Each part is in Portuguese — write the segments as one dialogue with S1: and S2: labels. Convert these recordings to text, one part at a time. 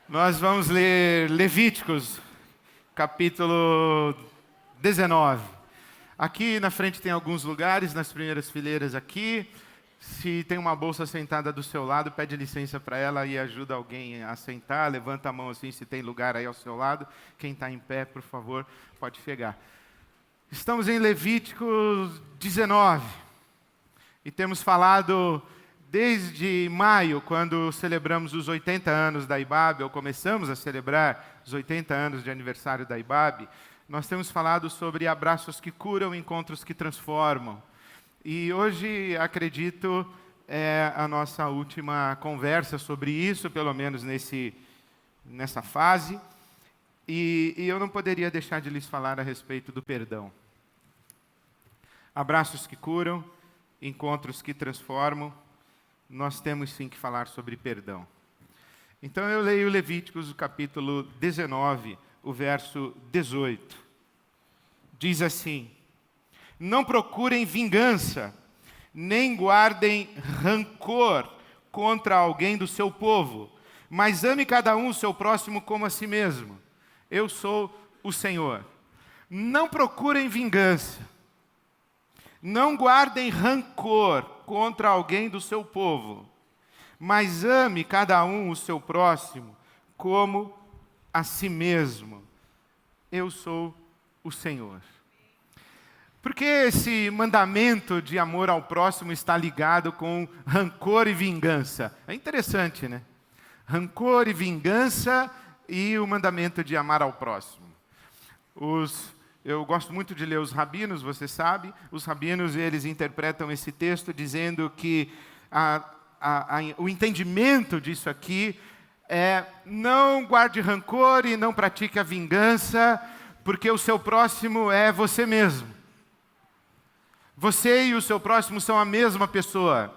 S1: Nós vamos ler Levíticos, capítulo 19. Aqui na frente tem alguns lugares, nas primeiras fileiras aqui. Se tem uma bolsa sentada do seu lado, pede licença para ela e ajuda alguém a sentar. Levanta a mão assim se tem lugar aí ao seu lado. Quem está em pé, por favor, pode chegar. Estamos em Levíticos 19 e temos falado desde maio, quando celebramos os 80 anos da IBAB, ou começamos a celebrar os 80 anos de aniversário da IBAB, nós temos falado sobre abraços que curam, encontros que transformam. E hoje, acredito, é a nossa última conversa sobre isso, pelo menos nessa fase. E eu não poderia deixar de lhes falar a respeito do perdão. Abraços que curam, encontros que transformam. Nós temos sim que falar sobre perdão. Então eu leio Levíticos, o capítulo 19, o verso 18. Diz assim: não procurem vingança, nem guardem rancor contra alguém do seu povo, mas ame cada um o seu próximo como a si mesmo. Eu sou o Senhor. Não procurem vingança, não guardem rancor contra alguém do seu povo, mas ame cada um o seu próximo como a si mesmo. Eu sou o Senhor. Porque esse mandamento de amor ao próximo está ligado com rancor e vingança? É interessante, né? Rancor e vingança e o mandamento de amar ao próximo. Eu gosto muito de ler os rabinos, você sabe. Os rabinos, eles interpretam esse texto dizendo que o entendimento disso aqui é: não guarde rancor e não pratique a vingança, porque o seu próximo é você mesmo. Você e o seu próximo são a mesma pessoa.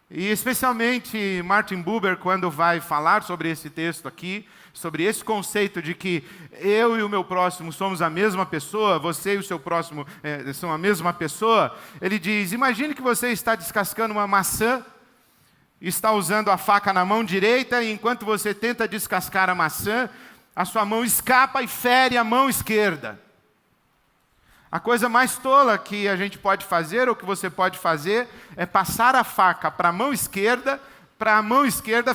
S1: E especialmente Martin Buber, quando vai falar sobre esse texto aqui, sobre esse conceito de que eu e o meu próximo somos a mesma pessoa, você e o seu próximo são a mesma pessoa, ele diz: imagine que você está descascando uma maçã, está usando a faca na mão direita, e enquanto você tenta descascar a maçã, a sua mão escapa e fere a mão esquerda. A coisa mais tola que a gente pode fazer, ou que você pode fazer, é passar a faca para a mão esquerda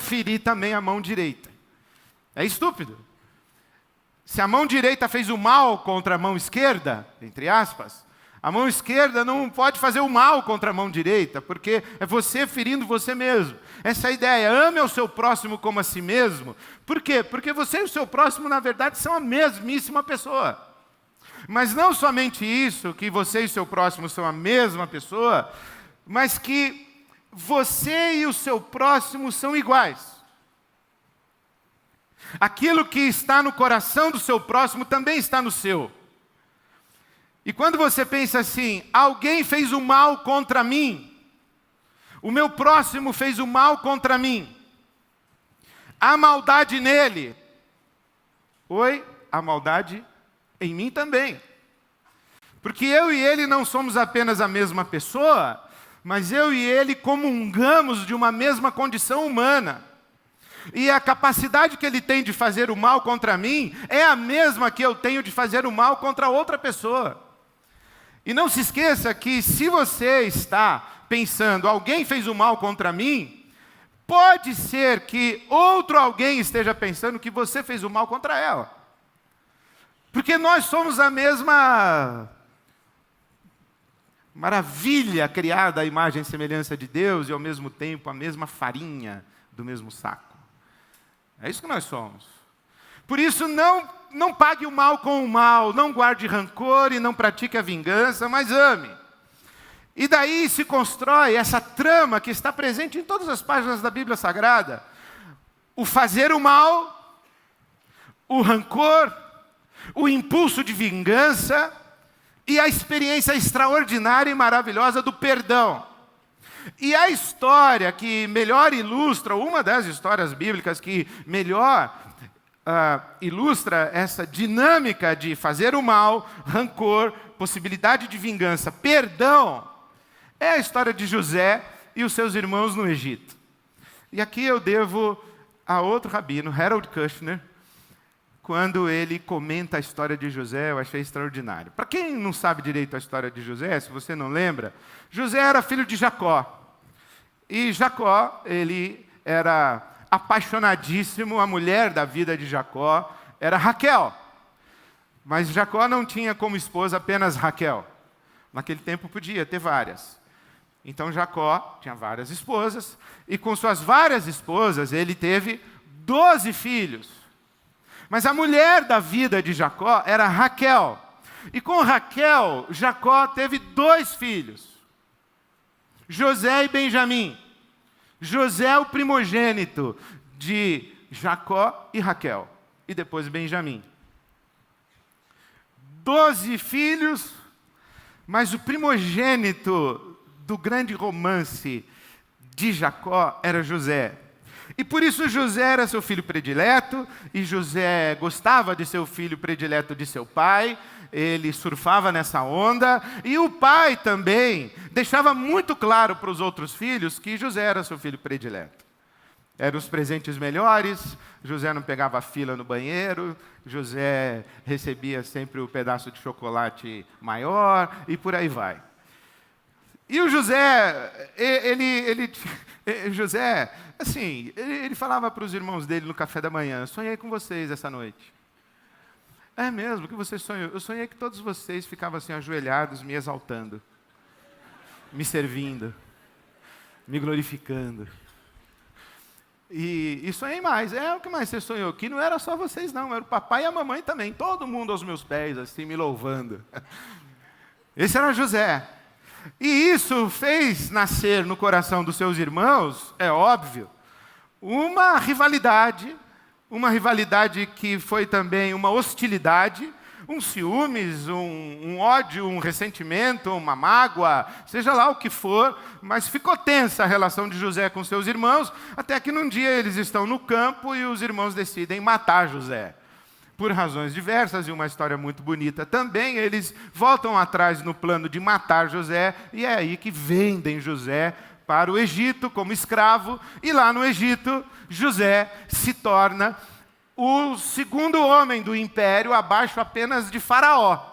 S1: ferir também a mão direita. É estúpido. Se a mão direita fez o mal contra a mão esquerda, entre aspas, a mão esquerda não pode fazer o mal contra a mão direita, porque é você ferindo você mesmo. Essa é a ideia: ame ao seu próximo como a si mesmo. Por quê? Porque você e o seu próximo, na verdade, são a mesmíssima pessoa. Mas não somente isso, que você e o seu próximo são a mesma pessoa, mas que você e o seu próximo são iguais. Aquilo que está no coração do seu próximo também está no seu. E quando você pensa assim: alguém fez o mal contra mim, o meu próximo fez o mal contra mim, há maldade nele. Oi, há maldade em mim também. Porque eu e ele não somos apenas a mesma pessoa, mas eu e ele comungamos de uma mesma condição humana. E a capacidade que ele tem de fazer o mal contra mim é a mesma que eu tenho de fazer o mal contra outra pessoa. E não se esqueça que se você está pensando: alguém fez o mal contra mim, pode ser que outro alguém esteja pensando que você fez o mal contra ela. Porque nós somos a mesma maravilha criada à imagem e semelhança de Deus, e ao mesmo tempo a mesma farinha do mesmo saco. É isso que nós somos. Por isso, não pague o mal com o mal, não guarde rancor e não pratique a vingança, mas ame. E daí se constrói essa trama que está presente em todas as páginas da Bíblia Sagrada: o fazer o mal, o rancor, o impulso de vingança e a experiência extraordinária e maravilhosa do perdão. E a história que melhor ilustra, uma das histórias bíblicas que melhor ilustra essa dinâmica de fazer o mal, rancor, possibilidade de vingança, perdão, é a história de José e os seus irmãos no Egito. E aqui eu devo a outro rabino, Harold Kushner, quando ele comenta a história de José. Eu achei extraordinário. Para quem não sabe direito a história de José, se você não lembra, José era filho de Jacó. E Jacó, ele era apaixonadíssimo, a mulher da vida de Jacó era Raquel. Mas Jacó não tinha como esposa apenas Raquel. Naquele tempo podia ter várias. Então Jacó tinha várias esposas, e com suas várias esposas ele teve 12 filhos. Mas a mulher da vida de Jacó era Raquel. E com Raquel, Jacó teve 2 filhos, José e Benjamim. José é o primogênito de Jacó e Raquel, e depois Benjamim. 12 filhos, mas o primogênito do grande romance de Jacó era José. E por isso José era seu filho predileto, e José gostava de ser o filho predileto de seu pai, ele surfava nessa onda, e o pai também deixava muito claro para os outros filhos que José era seu filho predileto. Eram os presentes melhores, José não pegava fila no banheiro, José recebia sempre o pedaço de chocolate maior, e por aí vai. E o José, José, assim, ele falava para os irmãos dele no café da manhã: sonhei com vocês essa noite. É mesmo? O que você sonhou? Eu sonhei que todos vocês ficavam assim ajoelhados, me exaltando, me servindo, me glorificando. E sonhei mais. O que mais você sonhou? Que não era só vocês não, era o papai e a mamãe também, todo mundo aos meus pés, assim, me louvando. Esse era José. E isso fez nascer no coração dos seus irmãos, é óbvio, uma rivalidade que foi também uma hostilidade, um ciúmes, um ódio, um ressentimento, uma mágoa, seja lá o que for, mas ficou tensa a relação de José com seus irmãos, até que num dia eles estão no campo e os irmãos decidem matar José. Por razões diversas, e uma história muito bonita também, eles voltam atrás no plano de matar José, e é aí que vendem José para o Egito como escravo, e lá no Egito, José se torna o segundo homem do império, abaixo apenas de Faraó.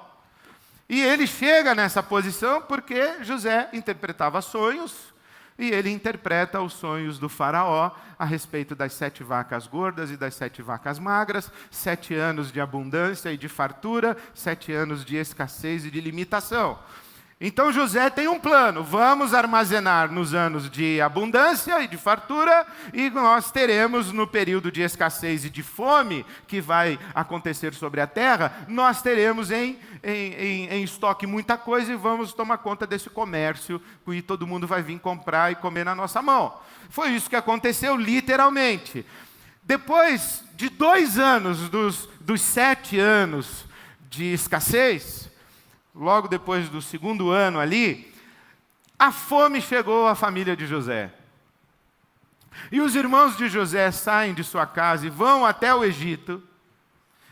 S1: E ele chega nessa posição porque José interpretava sonhos, e ele interpreta os sonhos do Faraó a respeito das 7 vacas gordas e das 7 vacas magras, 7 anos de abundância e de fartura, 7 anos de escassez e de limitação. Então José tem um plano: vamos armazenar nos anos de abundância e de fartura, e nós teremos no período de escassez e de fome, que vai acontecer sobre a terra, nós teremos em estoque muita coisa, e vamos tomar conta desse comércio, e todo mundo vai vir comprar e comer na nossa mão. Foi isso que aconteceu literalmente. Depois de 2 anos dos 7 anos de escassez, logo depois do segundo ano ali, a fome chegou à família de José. E os irmãos de José saem de sua casa e vão até o Egito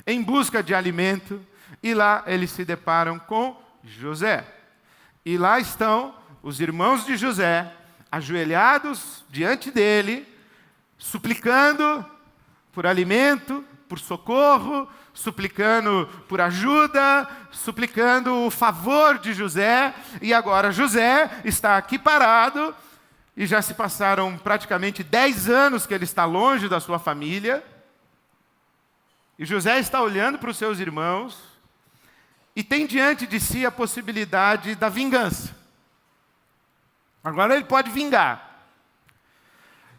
S1: em busca de alimento, e lá eles se deparam com José. E lá estão os irmãos de José, ajoelhados diante dele, suplicando por alimento, por socorro, suplicando por ajuda, suplicando o favor de José. E agora José está aqui parado, e já se passaram praticamente 10 anos que ele está longe da sua família. E José está olhando para os seus irmãos e tem diante de si a possibilidade da vingança. Agora ele pode vingar.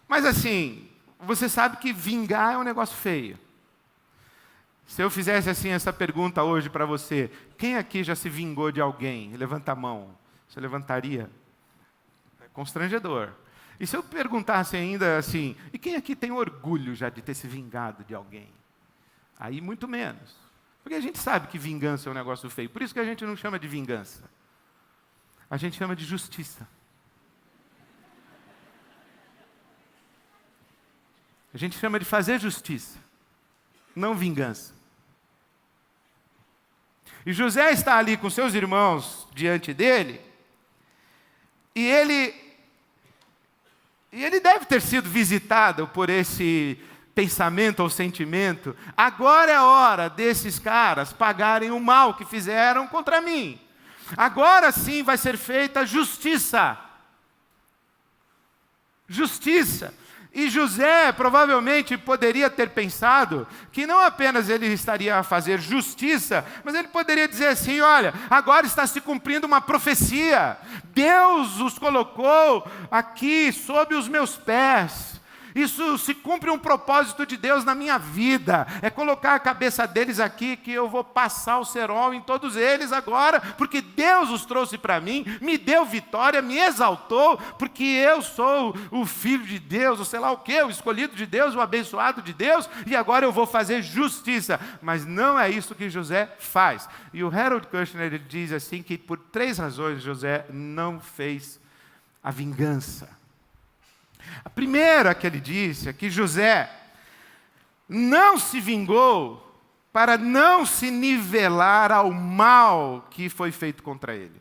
S1: Mas assim, você sabe que vingar é um negócio feio. Se eu fizesse assim essa pergunta hoje para você: quem aqui já se vingou de alguém? Levanta a mão. Você levantaria? É constrangedor. E se eu perguntasse ainda assim: e quem aqui tem orgulho já de ter se vingado de alguém? Aí muito menos. Porque a gente sabe que vingança é um negócio feio. Por isso que a gente não chama de vingança. A gente chama de justiça. A gente chama de fazer justiça, não vingança. E José está ali com seus irmãos diante dele, e ele deve ter sido visitado por esse pensamento ou sentimento, agora é a hora desses caras pagarem o mal que fizeram contra mim. Agora sim vai ser feita justiça. Justiça. E José provavelmente poderia ter pensado que não apenas ele estaria a fazer justiça, mas ele poderia dizer assim: olha, agora está se cumprindo uma profecia. Deus os colocou aqui sob os meus pés. Isso se cumpre um propósito de Deus na minha vida. É colocar a cabeça deles aqui, que eu vou passar o cerol em todos eles agora, porque Deus os trouxe para mim, me deu vitória, me exaltou, porque eu sou o filho de Deus, ou sei lá o quê, o escolhido de Deus, o abençoado de Deus, e agora eu vou fazer justiça. Mas não é isso que José faz. E o Harold Kushner ele diz assim que por 3 razões José não fez a vingança. A primeira que ele disse é que José não se vingou para não se nivelar ao mal que foi feito contra ele.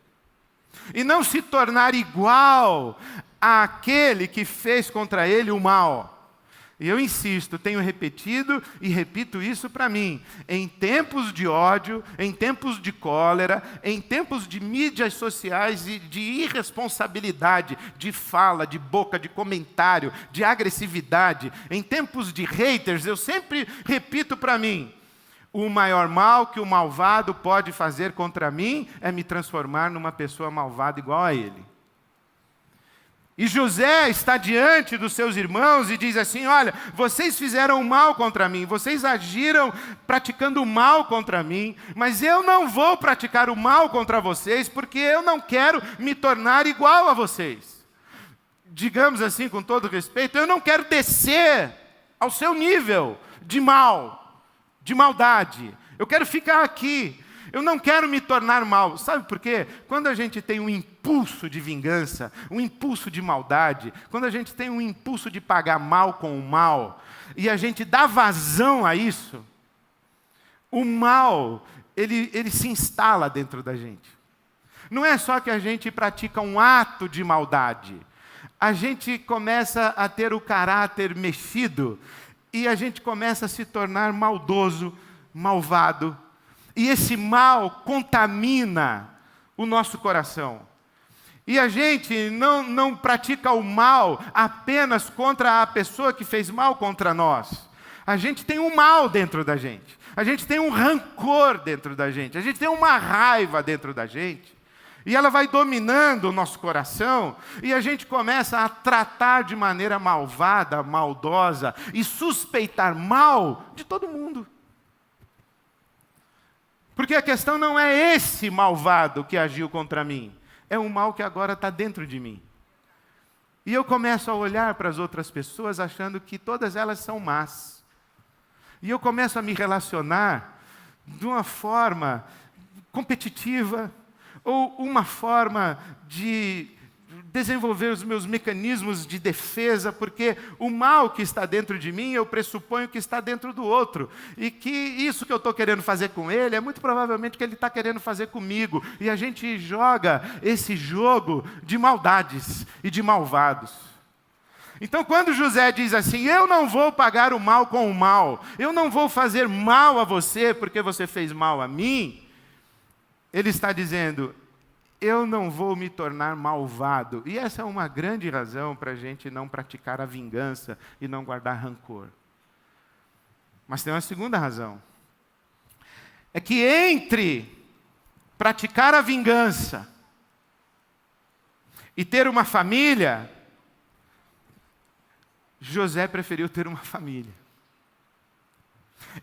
S1: E não se tornar igual àquele que fez contra ele o mal. E eu insisto, tenho repetido e repito isso para mim. Em tempos de ódio, em tempos de cólera, em tempos de mídias sociais e de irresponsabilidade, de fala, de boca, de comentário, de agressividade, em tempos de haters, eu sempre repito para mim: o maior mal que o malvado pode fazer contra mim é me transformar numa pessoa malvada igual a ele. E José está diante dos seus irmãos e diz assim: olha, vocês fizeram mal contra mim, vocês agiram praticando o mal contra mim, mas eu não vou praticar o mal contra vocês, porque eu não quero me tornar igual a vocês. Digamos assim, com todo respeito, eu não quero descer ao seu nível de mal, de maldade. Eu quero ficar aqui. Eu não quero me tornar mal. Sabe por quê? Quando a gente tem um impulso de vingança, um impulso de maldade, quando a gente tem um impulso de pagar mal com o mal, e a gente dá vazão a isso, o mal, ele se instala dentro da gente. Não é só que a gente pratica um ato de maldade. A gente começa a ter o caráter mexido, e a gente começa a se tornar maldoso, malvado. E esse mal contamina o nosso coração. E a gente não pratica o mal apenas contra a pessoa que fez mal contra nós. A gente tem um mal dentro da gente. A gente tem um rancor dentro da gente. A gente tem uma raiva dentro da gente. E ela vai dominando o nosso coração. E a gente começa a tratar de maneira malvada, maldosa e suspeitar mal de todo mundo. Porque a questão não é esse malvado que agiu contra mim. É um mal que agora está dentro de mim. E eu começo a olhar para as outras pessoas achando que todas elas são más. E eu começo a me relacionar de uma forma competitiva, ou uma forma de desenvolver os meus mecanismos de defesa, porque o mal que está dentro de mim, eu pressuponho que está dentro do outro. E que isso que eu estou querendo fazer com ele, é muito provavelmente que ele está querendo fazer comigo. E a gente joga esse jogo de maldades e de malvados. Então, quando José diz assim: eu não vou pagar o mal com o mal, eu não vou fazer mal a você porque você fez mal a mim, ele está dizendo: eu não vou me tornar malvado. E essa é uma grande razão para a gente não praticar a vingança e não guardar rancor. Mas tem uma segunda razão. É que entre praticar a vingança e ter uma família, José preferiu ter uma família.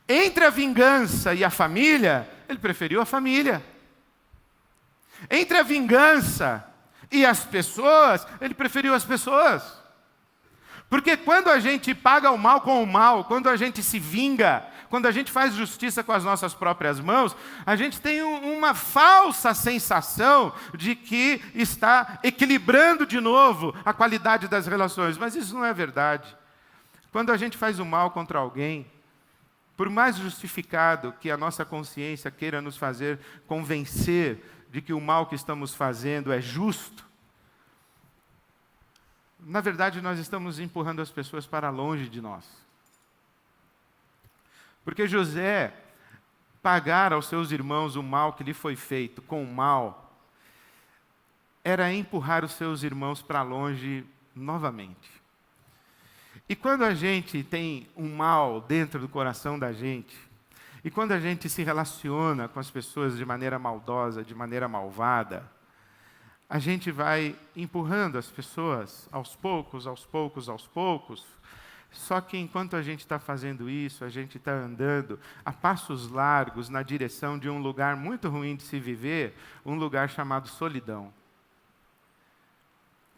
S1: Entre a vingança e a família, ele preferiu a família. Entre a vingança e as pessoas, ele preferiu as pessoas. Porque quando a gente paga o mal com o mal, quando a gente se vinga, quando a gente faz justiça com as nossas próprias mãos, a gente tem uma falsa sensação de que está equilibrando de novo a qualidade das relações. Mas isso não é verdade. Quando a gente faz o mal contra alguém, por mais justificado que a nossa consciência queira nos fazer convencer de que o mal que estamos fazendo é justo, na verdade nós estamos empurrando as pessoas para longe de nós. Porque José pagar aos seus irmãos o mal que lhe foi feito com o mal era empurrar os seus irmãos para longe novamente. E quando a gente tem um mal dentro do coração da gente, e quando a gente se relaciona com as pessoas de maneira maldosa, de maneira malvada, a gente vai empurrando as pessoas aos poucos, aos poucos, aos poucos. Só que enquanto a gente está fazendo isso, a gente está andando a passos largos na direção de um lugar muito ruim de se viver, um lugar chamado solidão.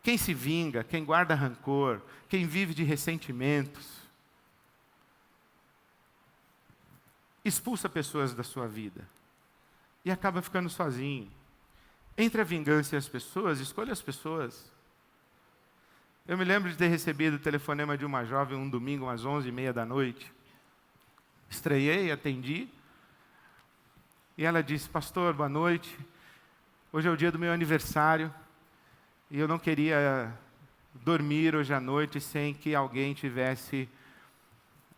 S1: Quem se vinga, quem guarda rancor, quem vive de ressentimentos, expulsa pessoas da sua vida e acaba ficando sozinho. Entre a vingança e as pessoas, escolha as pessoas. Eu me lembro de ter recebido o telefonema de uma jovem um domingo, às 11h30 da noite. Estranhei, atendi. E ela disse: pastor, boa noite. Hoje é o dia do meu aniversário. E eu não queria dormir hoje à noite sem que alguém tivesse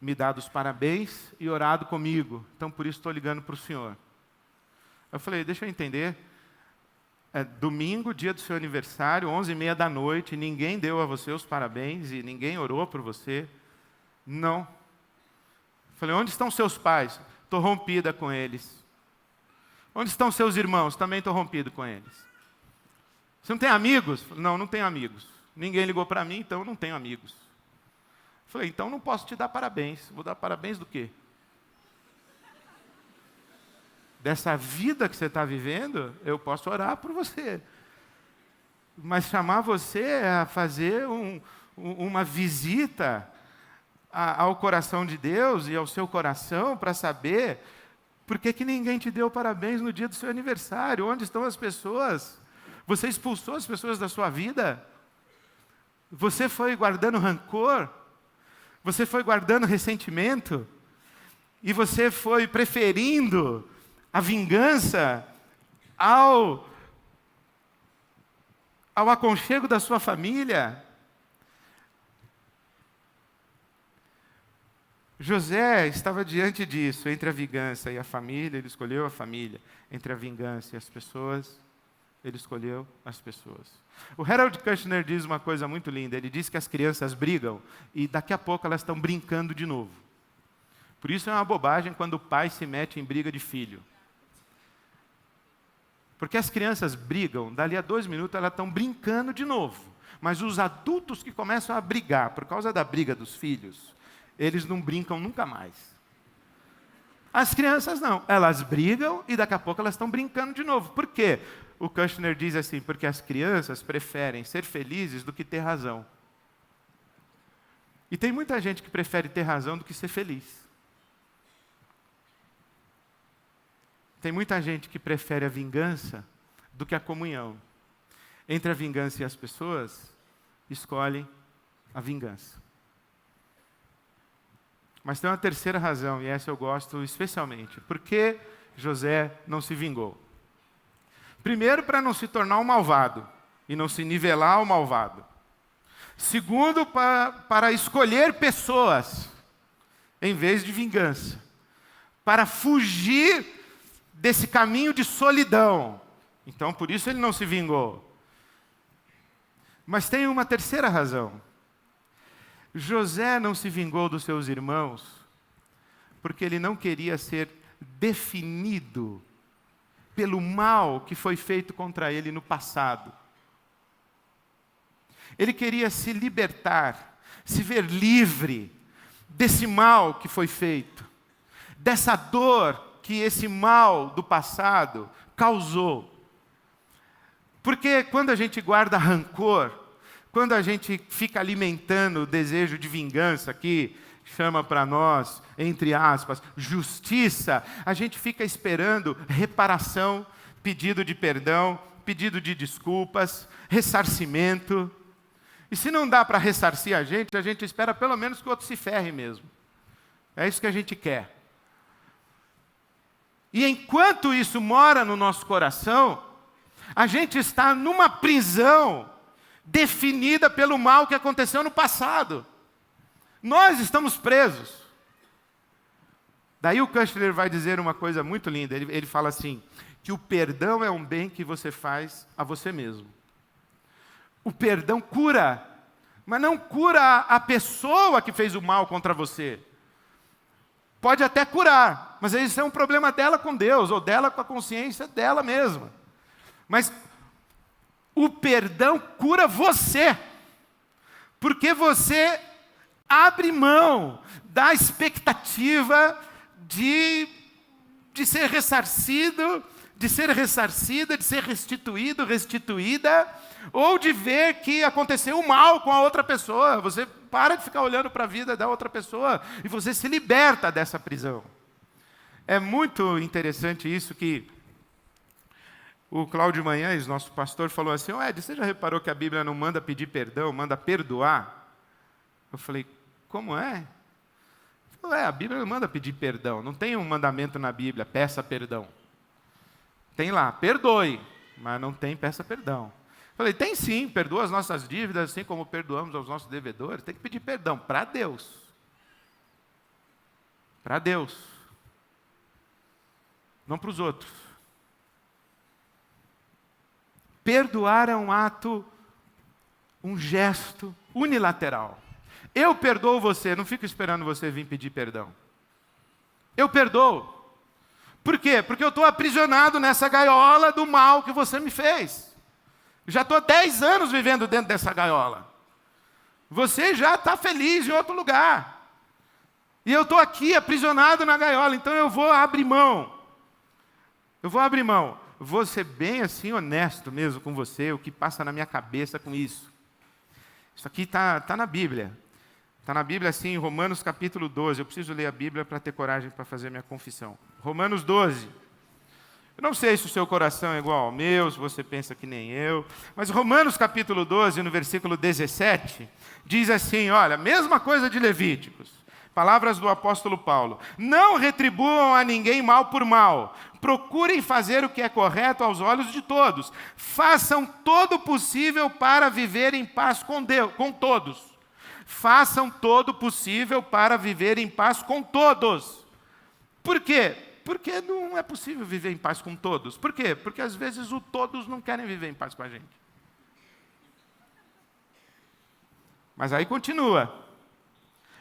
S1: me dado os parabéns e orado comigo. Então, por isso, estou ligando para o senhor. Eu falei: deixa eu entender. É domingo, dia do seu aniversário, 11h30 da noite, ninguém deu a você os parabéns e ninguém orou por você? Não. Eu falei: onde estão seus pais? Estou rompida com eles. Onde estão seus irmãos? Também estou rompido com eles. Você não tem amigos? Não, não tenho amigos. Ninguém ligou para mim, então eu não tenho amigos. Eu falei: então não posso te dar parabéns. Vou dar parabéns do quê? Dessa vida que você está vivendo, eu posso orar por você. Mas chamar você a fazer uma visita ao coração de Deus e ao seu coração para saber por que ninguém te deu parabéns no dia do seu aniversário. Onde estão as pessoas? Você expulsou as pessoas da sua vida? Você foi guardando rancor? Você foi guardando ressentimento? E você foi preferindo a vingança ao aconchego da sua família? José estava diante disso, entre a vingança e a família, ele escolheu a família. Entre a vingança e as pessoas, ele escolheu as pessoas. O Harold Kushner diz uma coisa muito linda, ele diz que as crianças brigam e daqui a pouco elas estão brincando de novo. Por isso é uma bobagem quando o pai se mete em briga de filho. Porque as crianças brigam, dali a 2 minutos elas estão brincando de novo. Mas os adultos que começam a brigar por causa da briga dos filhos, eles não brincam nunca mais. As crianças não, elas brigam e daqui a pouco elas estão brincando de novo. Por quê? O Kushner diz assim: porque as crianças preferem ser felizes do que ter razão. E tem muita gente que prefere ter razão do que ser feliz. Tem muita gente que prefere a vingança do que a comunhão. Entre a vingança e as pessoas, escolhem a vingança. Mas tem uma terceira razão, e essa eu gosto especialmente. Por que José não se vingou? Primeiro, para não se tornar um malvado e não se nivelar ao malvado. Segundo, para escolher pessoas em vez de vingança. Para fugir desse caminho de solidão. Então, por isso ele não se vingou. Mas tem uma terceira razão. José não se vingou dos seus irmãos porque ele não queria ser definido pelo mal que foi feito contra ele no passado. Ele queria se libertar, se ver livre desse mal que foi feito, dessa dor que esse mal do passado causou. Porque quando a gente guarda rancor, quando a gente fica alimentando o desejo de vingança, que chama para nós, entre aspas, justiça, a gente fica esperando reparação, pedido de perdão, pedido de desculpas, ressarcimento. E se não dá para ressarcir a gente espera pelo menos que o outro se ferre mesmo. É isso que a gente quer. E enquanto isso mora no nosso coração, a gente está numa prisão definida pelo mal que aconteceu no passado. Nós estamos presos. Daí o Kushner vai dizer uma coisa muito linda. Ele fala assim, que o perdão é um bem que você faz a você mesmo. O perdão cura, mas não cura a pessoa que fez o mal contra você. Pode até curar, mas isso é um problema dela com Deus, ou dela com a consciência dela mesma. Mas o perdão cura você, porque você abre mão da expectativa de ser ressarcido, de ser ressarcida, de ser restituído, restituída, ou de ver que aconteceu mal com a outra pessoa. Você para de ficar olhando para a vida da outra pessoa e você se liberta dessa prisão. É muito interessante isso que o Cláudio Manhães, nosso pastor, falou assim, Ed, você já reparou que a Bíblia não manda pedir perdão, manda perdoar? Eu falei, como é? Ele falou, a Bíblia não manda pedir perdão, não tem um mandamento na Bíblia, peça perdão. Tem lá, perdoe, mas não tem peça perdão. Eu falei, tem sim, perdoa as nossas dívidas, assim como perdoamos aos nossos devedores, tem que pedir perdão para Deus. Para Deus. Não para os outros. Perdoar é um ato, um gesto unilateral. Eu perdoo você, não fico esperando você vir pedir perdão. Eu perdoo. Por quê? Porque eu estou aprisionado nessa gaiola do mal que você me fez. Já estou há 10 anos vivendo dentro dessa gaiola. Você já está feliz em outro lugar. E eu estou aqui aprisionado na gaiola, então eu vou abrir mão. Eu vou abrir mão. Vou ser bem assim honesto mesmo com você, o que passa na minha cabeça com isso. Isso aqui está na Bíblia. Está na Bíblia assim, em Romanos capítulo 12. Eu preciso ler a Bíblia para ter coragem para fazer a minha confissão. Romanos 12. Eu não sei se o seu coração é igual ao meu, se você pensa que nem eu, mas Romanos capítulo 12, no versículo 17, diz assim, olha, mesma coisa de Levíticos, palavras do apóstolo Paulo, não retribuam a ninguém mal por mal, procurem fazer o que é correto aos olhos de todos, façam todo o possível para viver em paz com Deus, com todos, façam todo o possível para viver em paz com todos. Por quê? Porque não é possível viver em paz com todos. Por quê? Porque às vezes os todos não querem viver em paz com a gente. Mas aí continua.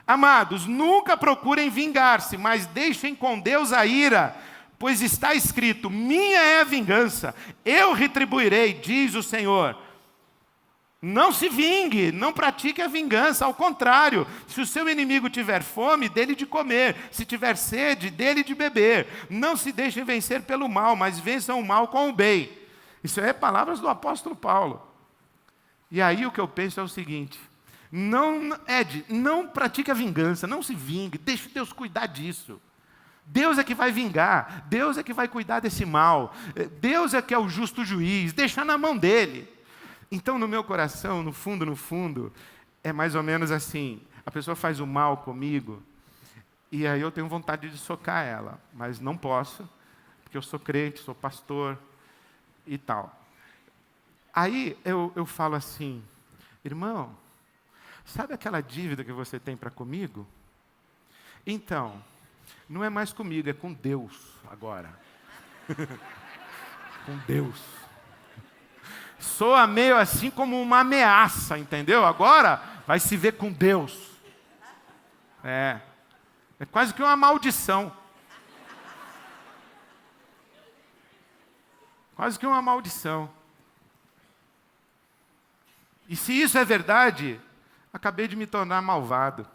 S1: Amados, nunca procurem vingar-se, mas deixem com Deus a ira, pois está escrito, minha é a vingança, eu retribuirei, diz o Senhor. Não se vingue, não pratique a vingança, ao contrário, se o seu inimigo tiver fome, dele de comer, se tiver sede, dele de beber. Não se deixem vencer pelo mal, mas vençam o mal com o bem. Isso é palavras do apóstolo Paulo. E aí o que eu penso é o seguinte, Ed, não pratique a vingança, não se vingue, deixe Deus cuidar disso. Deus é que vai vingar, Deus é que vai cuidar desse mal, Deus é que é o justo juiz, deixa na mão dele. Então, no meu coração, no fundo, é mais ou menos assim, a pessoa faz o mal comigo, e aí eu tenho vontade de socar ela, mas não posso, porque eu sou crente, sou pastor e tal. Aí eu falo assim, irmão, sabe aquela dívida que você tem para comigo? Então, não é mais comigo, é com Deus agora. Com Deus. Soa meio assim como uma ameaça, entendeu? Agora vai se ver com Deus. É quase que uma maldição. Quase que uma maldição. E se isso é verdade, acabei de me tornar malvado.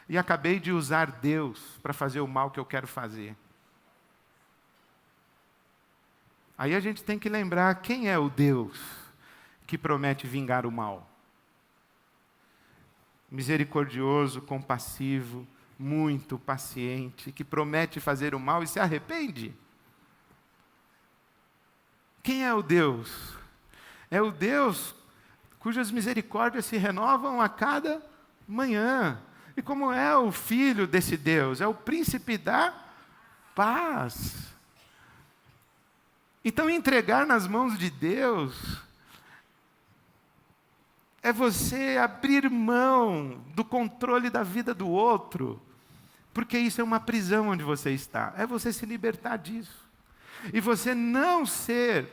S1: E acabei de usar Deus para fazer o mal que eu quero fazer. Aí a gente tem que lembrar quem é o Deus que promete vingar o mal. Misericordioso, compassivo, muito paciente, que promete fazer o mal e se arrepende. Quem é o Deus? É o Deus cujas misericórdias se renovam a cada manhã. E como é o filho desse Deus? É o príncipe da paz. Então, entregar nas mãos de Deus é você abrir mão do controle da vida do outro Porque isso é uma prisão onde você está. É você se libertar disso. E você não ser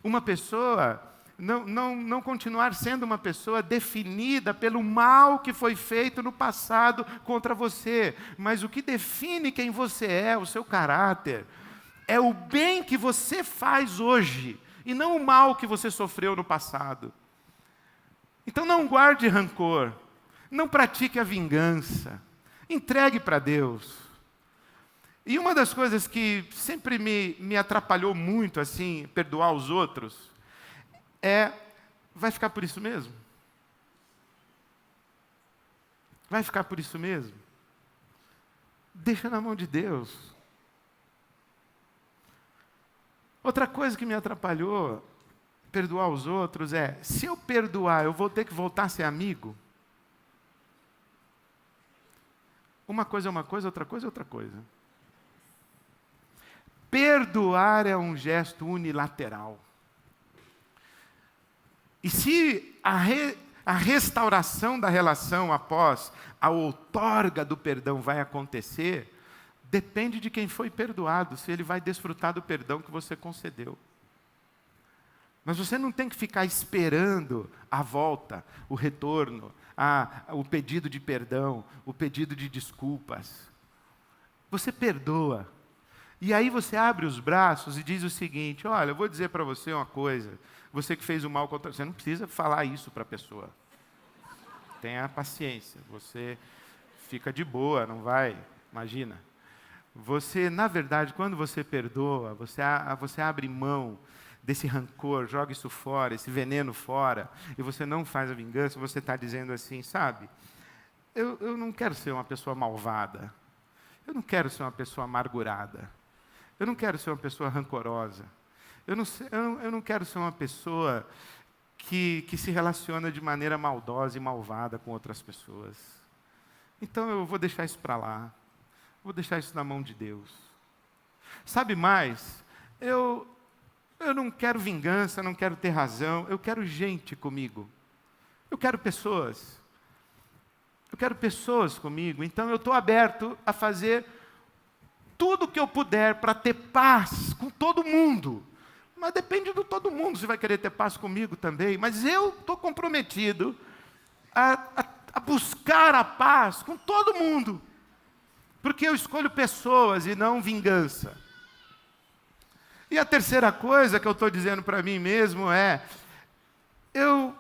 S1: uma pessoa, não continuar sendo uma pessoa definida pelo mal que foi feito no passado contra você. Mas o que define quem você é, o seu caráter, é o bem que você faz hoje, e não o mal que você sofreu no passado. Então não guarde rancor, não pratique a vingança, entregue para Deus. E uma das coisas que sempre me atrapalhou muito, assim, perdoar os outros, vai ficar por isso mesmo? Vai ficar por isso mesmo? Deixa na mão de Deus. Outra coisa que me atrapalhou, perdoar os outros, se eu perdoar, eu vou ter que voltar a ser amigo? Uma coisa é uma coisa, outra coisa é outra coisa. Perdoar é um gesto unilateral. E se a restauração da relação após a outorga do perdão vai acontecer, depende de quem foi perdoado, se ele vai desfrutar do perdão que você concedeu. Mas você não tem que ficar esperando a volta, o retorno, o pedido de perdão, o pedido de desculpas. Você perdoa. E aí você abre os braços e diz o seguinte: olha, eu vou dizer para você uma coisa, você que fez o mal contra você, não precisa falar isso para a pessoa. Tenha paciência, você fica de boa, não vai, imagina. Você, na verdade, quando você perdoa, você abre mão desse rancor, joga isso fora, esse veneno fora, e você não faz a vingança, você está dizendo assim, sabe, eu não quero ser uma pessoa malvada, eu não quero ser uma pessoa amargurada, eu não quero ser uma pessoa rancorosa, eu não quero ser uma pessoa que se relaciona de maneira maldosa e malvada com outras pessoas. Então eu vou deixar isso para lá, vou deixar isso na mão de Deus. Sabe mais, eu não quero vingança, não quero ter razão, eu quero gente comigo. Eu quero pessoas. Eu quero pessoas comigo. Então eu estou aberto a fazer tudo o que eu puder para ter paz com todo mundo. Mas depende de todo mundo se vai querer ter paz comigo também. Mas eu estou comprometido a buscar a paz com todo mundo. Porque eu escolho pessoas e não vingança. E a terceira coisa que eu estou dizendo para mim mesmo eu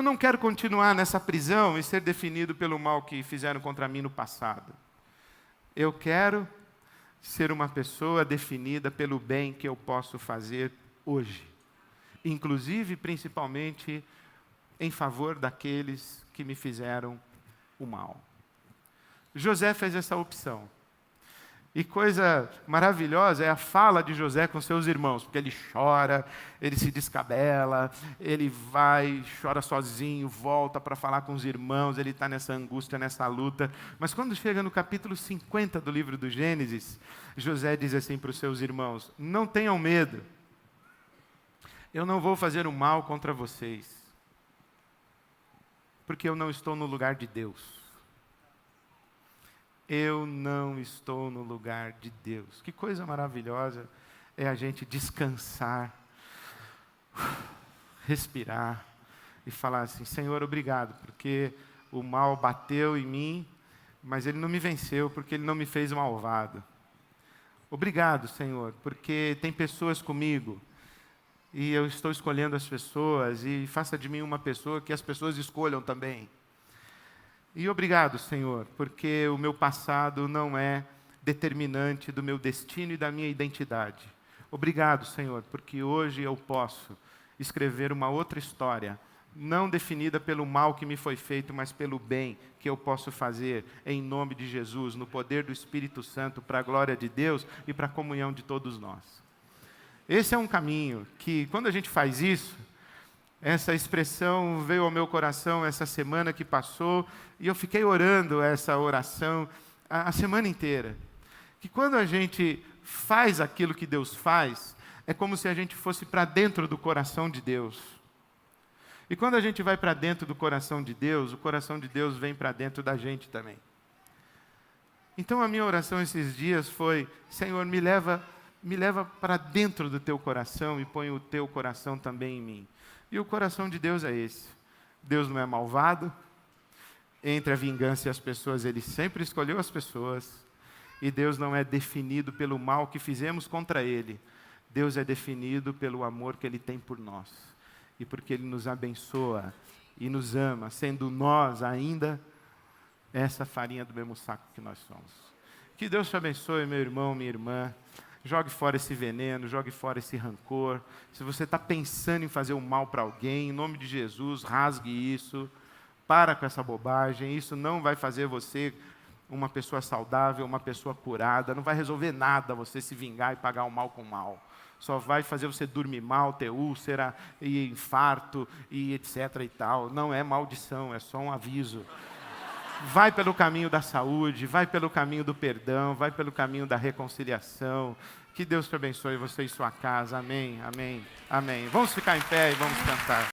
S1: não quero continuar nessa prisão e ser definido pelo mal que fizeram contra mim no passado. Eu quero ser uma pessoa definida pelo bem que eu posso fazer hoje. Inclusive, principalmente, em favor daqueles que me fizeram o mal. José fez essa opção. E coisa maravilhosa é a fala de José com seus irmãos, porque ele chora, ele se descabela, ele vai, chora sozinho, volta para falar com os irmãos, ele está nessa angústia, nessa luta. Mas quando chega no capítulo 50 do livro do Gênesis, José diz assim para os seus irmãos: não tenham medo, eu não vou fazer o mal contra vocês, porque eu não estou no lugar de Deus. Eu não estou no lugar de Deus. Que coisa maravilhosa é a gente descansar, respirar e falar assim: Senhor, obrigado, porque o mal bateu em mim, mas ele não me venceu, porque ele não me fez malvado. Obrigado, Senhor, porque tem pessoas comigo, e eu estou escolhendo as pessoas, e faça de mim uma pessoa que as pessoas escolham também. E obrigado, Senhor, porque o meu passado não é determinante do meu destino e da minha identidade. Obrigado, Senhor, porque hoje eu posso escrever uma outra história, não definida pelo mal que me foi feito, mas pelo bem que eu posso fazer em nome de Jesus, no poder do Espírito Santo, para a glória de Deus e para a comunhão de todos nós. Esse é um caminho que, quando a gente faz isso, essa expressão veio ao meu coração essa semana que passou, e eu fiquei orando essa oração a semana inteira. Que quando a gente faz aquilo que Deus faz, é como se a gente fosse para dentro do coração de Deus. E quando a gente vai para dentro do coração de Deus, o coração de Deus vem para dentro da gente também. Então a minha oração esses dias foi: Senhor, me leva para dentro do teu coração e põe o teu coração também em mim. E o coração de Deus é esse. Deus não é malvado. Entre a vingança e as pessoas, Ele sempre escolheu as pessoas. E Deus não é definido pelo mal que fizemos contra Ele. Deus é definido pelo amor que Ele tem por nós. E porque Ele nos abençoa e nos ama, sendo nós ainda essa farinha do mesmo saco que nós somos. Que Deus te abençoe, meu irmão, minha irmã. Jogue fora esse veneno, jogue fora esse rancor. Se você está pensando em fazer o mal para alguém, em nome de Jesus, rasgue isso. Para com essa bobagem. Isso não vai fazer você uma pessoa saudável, uma pessoa curada. Não vai resolver nada você se vingar e pagar o mal com o mal. Só vai fazer você dormir mal, ter úlcera, e infarto, e etc. e tal. Não é maldição, é só um aviso. Vai pelo caminho da saúde, vai pelo caminho do perdão, vai pelo caminho da reconciliação. Que Deus te abençoe, você e sua casa. Amém, amém, amém. Vamos ficar em pé e vamos cantar.